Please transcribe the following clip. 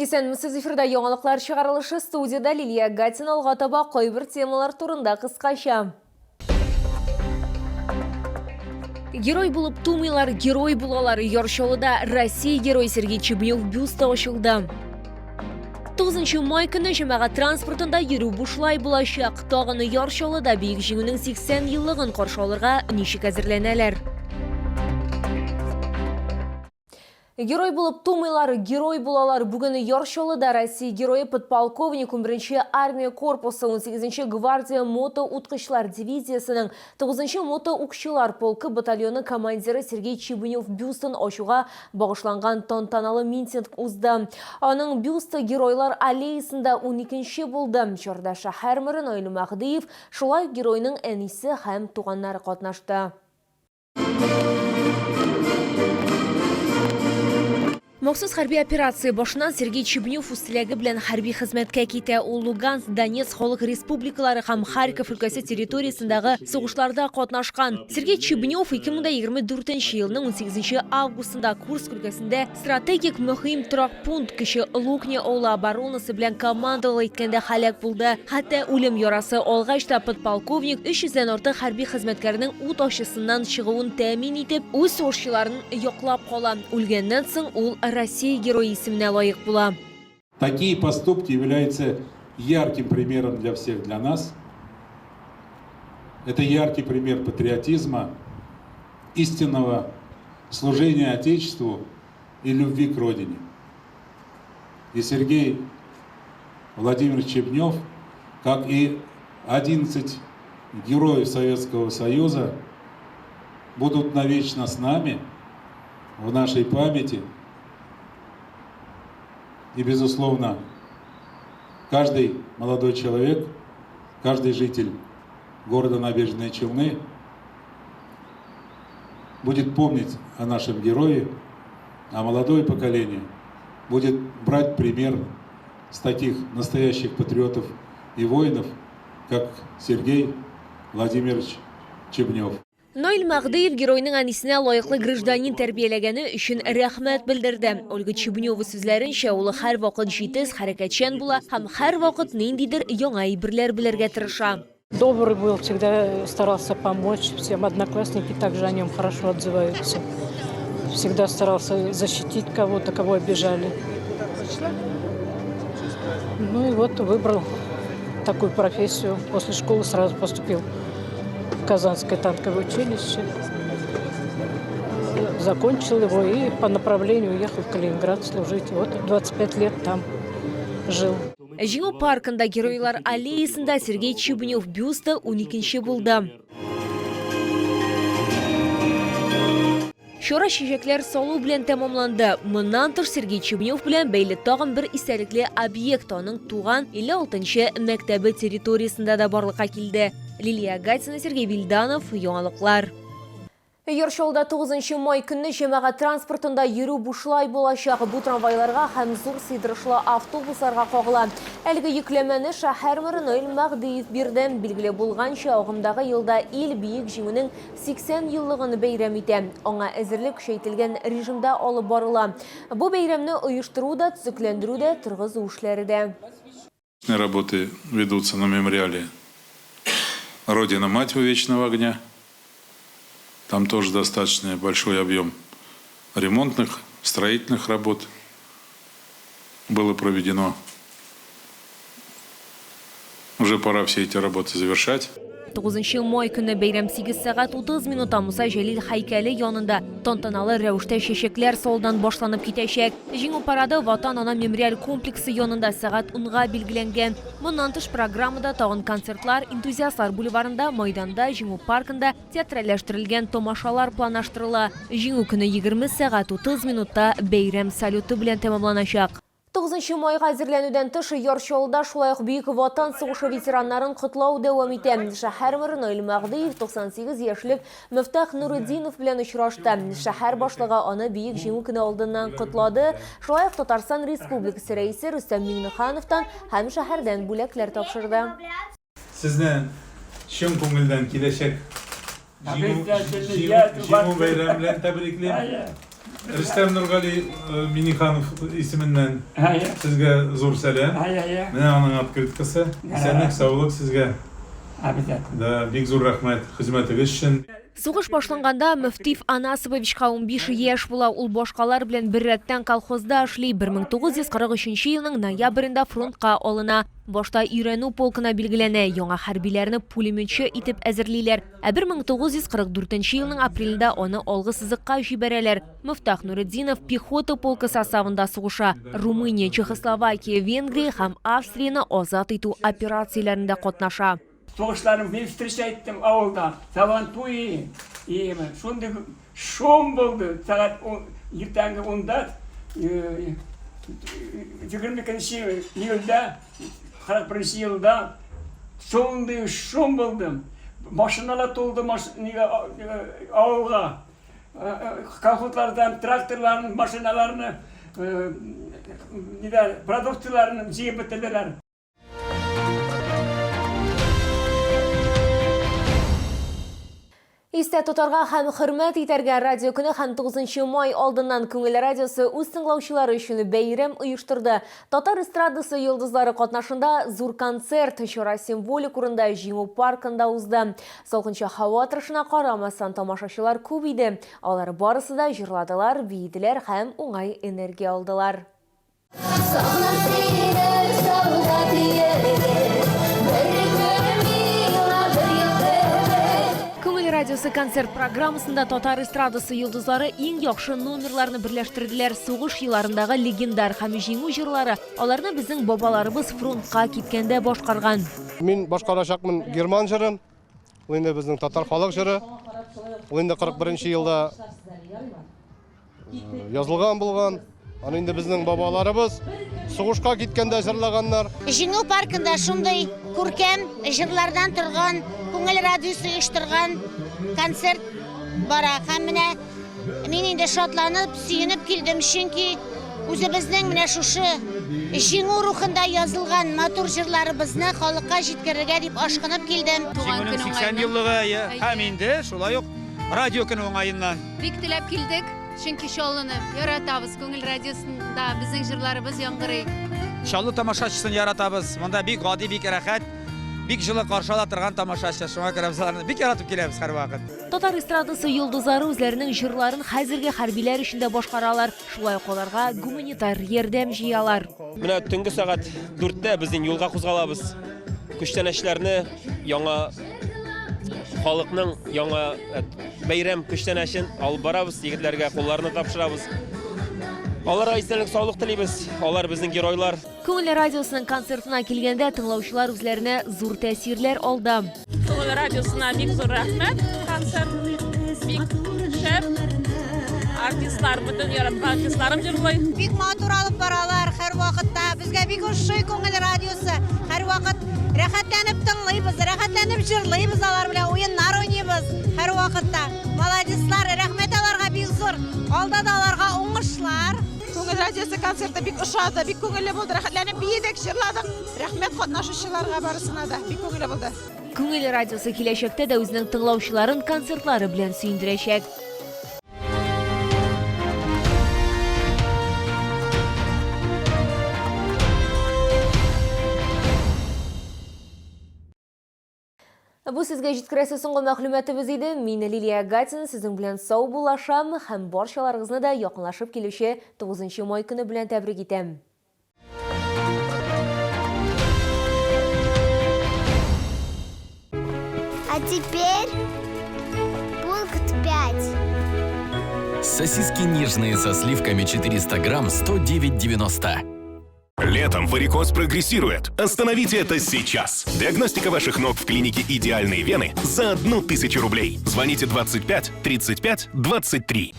Исәнмесез, эфирда яңалыклар чыгарылышы, студияда Лилия Гатин алга таба кайбер темалар турында кыскача. Герой булып тумыйлар, герой булалар. Йоршолыда Россия герой Сергей Чебнев бюсты ачылды. 9 май көне җәмәгать транспортында йөрү бушлай булачак. Тагын Йоршолыда бөек җиңүнең 80 еллыгын каршы алырга ничек әзерләнәләр? Герой булып тумыйлар, герой булалар. Бүген Йоршолыда Россия геройы подполковник 1-нче армия корпусы 18-нче гвардия мото уткычлар дивизиясының 9-нчы мото укчылар полкы батальоны командиры Сергей Чебнев бюстын ачуга багышланган тантаналы митинг узды. Аның бюсты геройлар аллеясында 12-нче булды. Чорда шәһәр мэры Наил Мәхдиев шулай геройның әнисе һәм туганнары катнашты. Махсус хәрби операция башыннан Сергей Чебнев үстеләге белән хәрби хезмәткә китә. Ул Луганск, Донецк халык республикалары һәм Харьков өлкәсе территориясендәге сугышларда катнашкан. Сергей Чебнев 2024 елның 18 августында Курск өлкәсендә стратегик мөһим торак пункт кече Лукня авылы оборонасы белән командалы иткәндә һәлак булды. Хәтта үлем ярасы алгач та подполковник 300-дән артык хәрби хезмәткәрнең ут ачысыннан чыгуын тәэмин итеп, үз сугышчыларын яклап кала. Үлгәннән соң ул Россия герой исеменә лаек була. Такие поступки являются ярким примером для всех, для нас. Это яркий пример патриотизма, истинного служения Отечеству и любви к Родине. И Сергей Владимирович Чебнев, как и 11 героев Советского Союза, будут навечно с нами, в нашей памяти. И, безусловно, каждый молодой человек, каждый житель города Набережные Челны будет помнить о нашем герое, а молодое поколение будет брать пример с таких настоящих патриотов и воинов, как Сергей Владимирович Чебнев. Наил Мәхдиев геройның әнисенә лайыклы гражданин тәрбияләгәне өчен рәхмәт белдерде. Ольга Чебнева сүзләренчә, ул һәр вакыт җитез, хәрәкәтчән була һәм һәр вакыт ниндидер яңа әйберләр белергә тырыша. Добрый был, всегда старался помочь всем. Одноклассники также о нем хорошо отзываются. Всегда старался защитить кого-то, кого обижали. Ну и вот выбрал такую профессию. После школы сразу поступил в Казанское танковое училище. Закончил его и по направлению уехал в Калининград служить. Вот 25 лет там жил. Җиңү паркында геройлар аллеясында Сергей Чебнев бюсты 12-нче булды. Чора чәчәкләр салу белән тәмамланды. Моннан тыш Сергей Чебнев белән бәйле тагын бер истәлекле объект аның туган 56-нчы мәктәбе территориясендә дә барлыкка килде. Лилия Гатина, Сергей Вильданов, яңалыклар. Йоршолда 9 май көнне җәмәгать транспортында йөрү бушлай булачак. Бу трамвайларга һәм зур сыйдырышлы автобусларга кагыла. Әлеге йөкләмәне шәһәр мэры Наил Мәхдиев бирде. Билгеле булганча, агымдагы елда ил бөек җиңүнең 80 еллыгын бәйрәм итә. Аңа әзерлек күчәйтелгән режимда алып барыла. Бу бәйрәмне оештыру да, төзекләндерү дә, торгызу эшләре дә. Работы ведутся на мемориале Родина-Мать Вечного огня. Там тоже достаточно большой объем ремонтных, строительных работ было проведено. Уже пора все эти работы завершать. 9 май көне бәйрәм 8 сәгать 30 минутта Муса Җәлил һәйкәле янында тантаналы рәвештә чәчәкләр салдан башланып китәчәк. Җиңү парады Ватан-Ана мемориаль комплексы янында сәгать 10-га билгеләнгән. Моннан тыш программада тагын концертлар, энтузиастлар бульварында, майданда, Җиңү паркында театральләштерелгән томашалар планлаштырыла. Җиңү көне 20 сәгать 30 минутта бәйрәм салюты белән тәмамланачак. 9 майга әзерләнүдән тыш Йоршолда шулай ук бөек ватан сугышы ветераннарын котлау дәвам итә. Шәһәр мэры Наил Мәхдиев 98 яшьлек Мифтах Нуруддинов белән очрашты. Шәһәр башлыгы аны бөек җиңү көне алдыннан котлады. Шулай ук Татарстан Республикасы рәисе Рөстәм Миңнехановтан һәм шәһәрдән бүләкләр тапшырды. Сезнең чын күңелдән киләчәк җиңү бәйрәм белән тәбриклим. Рустем Нургали Миниханов исеменнән сезгә зур сәлам. Менә аның открыткасы. Исәнлек, саулык сезгә. Да, бик зур рәхмәт хезмәтегез өчен. Сугыш башланганда Мөфтиф Анасовичка 15 яшь була, ул башкалар белән бер рәттән колхозда эшли. 1943 елның ноябрендә фронтка алына. Башта өйрәнү полкына билгеләнә, яңа хәрбиләрне пулеметчы итеп әзерлиләр. 1944 елның апрелендә аны алгы сызыкка җибәрәләр. Мифтах Нуретдинов пехота полкы составында сугыша. Румыния, Чехословакия, Венгрия һәм Австрияны азат итү операцияләрендә катнаша. Soğuşlarım bir ettim avulda. Savantuyi iyiyim. Şimdi şom buldu. Saat yırtangı onda 22. yılda 41. yılda sonunda şom buldum. Maşinalar doldu avulga. Kalkutlardan traktörlerin maşinalarını produktlarını ziybetlediler. Истә тотарга һәм хөрмәт итәргә радио көне һәм 9 май алдыннан Күңел радиосы үз тыңлаучылары өчен бәйрәм оештырды. Татар эстрадасы йолдызлары катнашында зур концерт Чора символик урында Җиңү паркында узды. Салкынча һава торышына карамастан тамашачылар күп иде. Алар барысы да җырладылар, бийделәр һәм уңай энергия алдылар. Радиосы концерт программасында Татар эстрадасы йолдызлары иң яхшы номерларны берләштерделәр. Сугыш елларындагы легендар һәм җиңү җырлары, аларны безнең бабаларыбыз фронтка киткәндә башкарган. Мин башкарачакмын герман җырын, ул инде безнең татар халык җыры. Ул инде 41 елда язылган булган. Аны инде безнең бабаларыбыз сугышка киткәндә җырлаганнар. Җиңү паркында шундый күркәм җырлардан торган, Күңел радиосы оештырган концерт бара. Һәм менә мин инде шатланып, сөенеп килдем, чөнки үзебезнең менә шушы җиңү рухында язылган матур җырларыбызны халыкка җиткерергә дип ашкынып килдем. 80 еллыгы һәм инде шулай ук радио көне уңаеннан. Бик теләп килдек, чөнки шаллыны яратабыз. Күңел радиосында безнең җырларыбыз яңгырый. Шаллы тамашачысын яратабыз. Монда бик гади, бик рәхәт. Бик җылы каршыла торган тамашачы. Шуңа күрә без бик яратып киләбез һәр вакыт. Татар эстрадасы йолдызлары үзләренең җырларын хәзерге хәрбиләр өчен дә башкаралар. Шулай ук аларга гуманитар ярдәм җыялар. Менә төнге сәгать 4-тә безнең юлга кузгалабыз. Күчтәнәчләрне яңа халыкның яңа бәйрәм күчтәнәшен алып барабыз, егетләргә кулларны тапшырабыз. Аларга исәнлек, саулык телибез. Алар безнең геройлар. Күңел радиосының концертына килгәндә тыңлаучылар үзләренә зур тәэсирләр алды. Күңел радиосына бик зур рәхмәт. Концерт бик шәп. Артистлар, бүтән яраткан артистларым җырлый. Бик матур алып баралар һәр вакытта. Безгә бик ошый Күңел радиосы. Һәр вакыт рәхәтләнеп тыңлыйбыз, рәхәтләнеп җырлыйбыз, алар белән уеннар уйныйбыз һәр вакытта. Молодецлар, рәхмәт аларга бик зур. Алда да аларга уңышлар. Күңел радиосы концерты бик ошады, бик күңелле булды. Рәхәтләнеп биедек, җырладык. Рәхмәт катнашучыларга барысына да бик күңелле булды. Күңел радиосы киләчәктә дә үзенең тыңлаучыларын концертлары белән сөендерәчәк. Бу сезгә җиткерәсе соңгы мәгълүматыбыз иде. Мин Лилия Гатин, сезнең белән сау булашам һәм барчаларыгызны да якынлашып килүче 9 май көне белән тәбрик итәм. А теперь пункт 5. Сосиски нежные со сливками 400 грамм 109,90. Летом варикоз прогрессирует. Остановите это сейчас. Диагностика ваших ног в клинике «Идеальные вены» за 1000 рублей. Звоните 25 35 23.